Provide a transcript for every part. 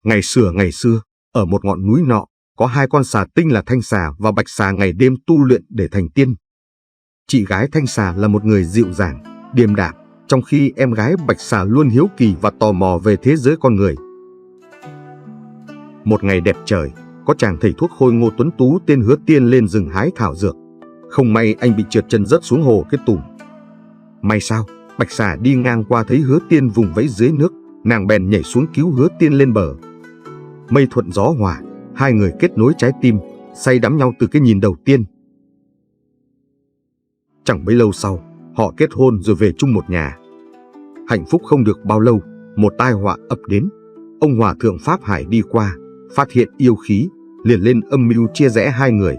Ngày xưa, ở một ngọn núi nọ, có hai con xà tinh là Thanh Xà và Bạch Xà ngày đêm tu luyện để thành tiên. Chị gái Thanh Xà là một người dịu dàng, điềm đạm, trong khi em gái Bạch Xà luôn hiếu kỳ và tò mò về thế giới con người. Một ngày đẹp trời, có chàng thầy thuốc khôi ngô tuấn tú tên Hứa Tiên lên rừng hái thảo dược. Không may anh bị trượt chân rớt xuống hồ cái tủm. May sao, Bạch Xà đi ngang qua thấy Hứa Tiên vùng vẫy dưới nước, nàng bèn nhảy xuống cứu Hứa Tiên lên bờ. Mây thuận gió hòa, hai người kết nối trái tim, say đắm nhau từ cái nhìn đầu tiên. Chẳng mấy lâu sau, họ kết hôn rồi về chung một nhà. Hạnh phúc không được bao lâu, một tai họa ập đến. Ông hòa thượng Pháp Hải đi qua, phát hiện yêu khí, liền lên âm mưu chia rẽ hai người.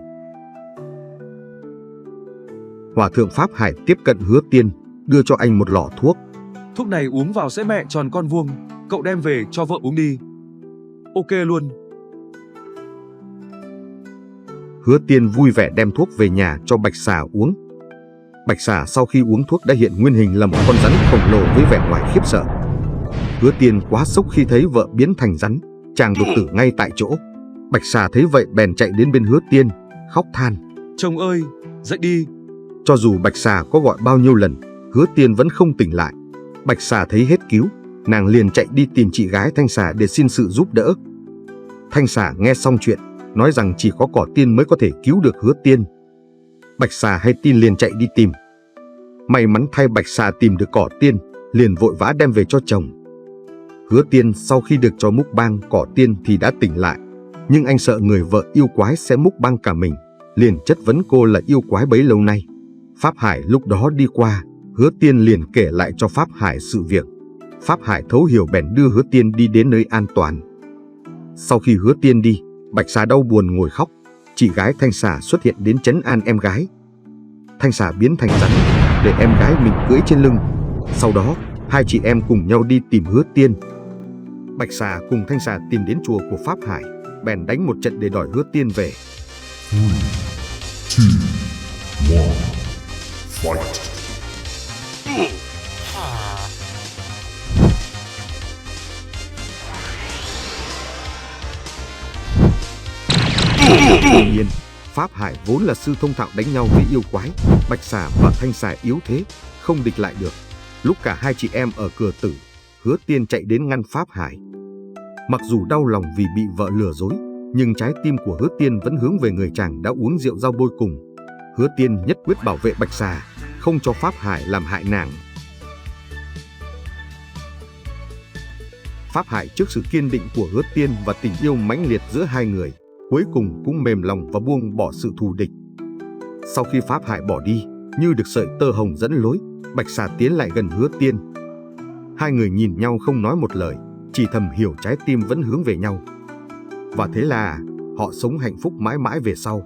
Hòa thượng Pháp Hải tiếp cận Hứa Tiên, đưa cho anh một lọ thuốc. Thuốc này uống vào sẽ mẹ tròn con vuông, cậu đem về cho vợ uống đi. Ok luôn. Hứa Tiên vui vẻ đem thuốc về nhà cho Bạch Xà uống. Bạch Xà sau khi uống thuốc đã hiện nguyên hình là một con rắn khổng lồ với vẻ ngoài khiếp sợ. Hứa Tiên quá sốc khi thấy vợ biến thành rắn, chàng đột tử ngay tại chỗ. Bạch Xà thấy vậy bèn chạy đến bên Hứa Tiên, khóc than: Chồng ơi, dậy đi. Cho dù Bạch Xà có gọi bao nhiêu lần, Hứa Tiên vẫn không tỉnh lại. Bạch Xà thấy hết cứu, nàng liền chạy đi tìm chị gái Thanh Xà để xin sự giúp đỡ. Thanh Xà nghe xong chuyện, nói rằng chỉ có Cỏ Tiên mới có thể cứu được Hứa Tiên. Bạch Xà hay tin liền chạy đi tìm. May mắn thay Bạch Xà tìm được Cỏ Tiên, liền vội vã đem về cho chồng. Hứa Tiên sau khi được cho múc bang Cỏ Tiên thì đã tỉnh lại, nhưng anh sợ người vợ yêu quái sẽ múc bang cả mình, liền chất vấn cô là yêu quái bấy lâu nay. Pháp Hải lúc đó đi qua, Hứa Tiên liền kể lại cho Pháp Hải sự việc. Pháp Hải thấu hiểu bèn đưa Hứa Tiên đi đến nơi an toàn. Sau khi Hứa Tiên đi, Bạch Xà đau buồn ngồi khóc. Chị gái Thanh Xà xuất hiện đến trấn an em gái. Thanh Xà biến thành rắn, để em gái mình cưỡi trên lưng. Sau đó, hai chị em cùng nhau đi tìm Hứa Tiên. Bạch Xà cùng Thanh Xà tìm đến chùa của Pháp Hải, bèn đánh một trận để đòi Hứa Tiên về. 3, 2, 1, fight! Tuy nhiên, Pháp Hải vốn là sư thông thạo đánh nhau với yêu quái, Bạch Xà và Thanh Xà yếu thế, không địch lại được. Lúc cả hai chị em ở cửa tử, Hứa Tiên chạy đến ngăn Pháp Hải. Mặc dù đau lòng vì bị vợ lừa dối, nhưng trái tim của Hứa Tiên vẫn hướng về người chàng đã uống rượu rau bôi cùng. Hứa Tiên nhất quyết bảo vệ Bạch Xà, không cho Pháp Hải làm hại nàng. Pháp Hải trước sự kiên định của Hứa Tiên và tình yêu mãnh liệt giữa hai người, cuối cùng cũng mềm lòng và buông bỏ sự thù địch. Sau khi Pháp Hải bỏ đi, như được sợi tơ hồng dẫn lối, Bạch Xà tiến lại gần Hứa Tiên. Hai người nhìn nhau không nói một lời, chỉ thầm hiểu trái tim vẫn hướng về nhau. Và thế là họ sống hạnh phúc mãi mãi về sau.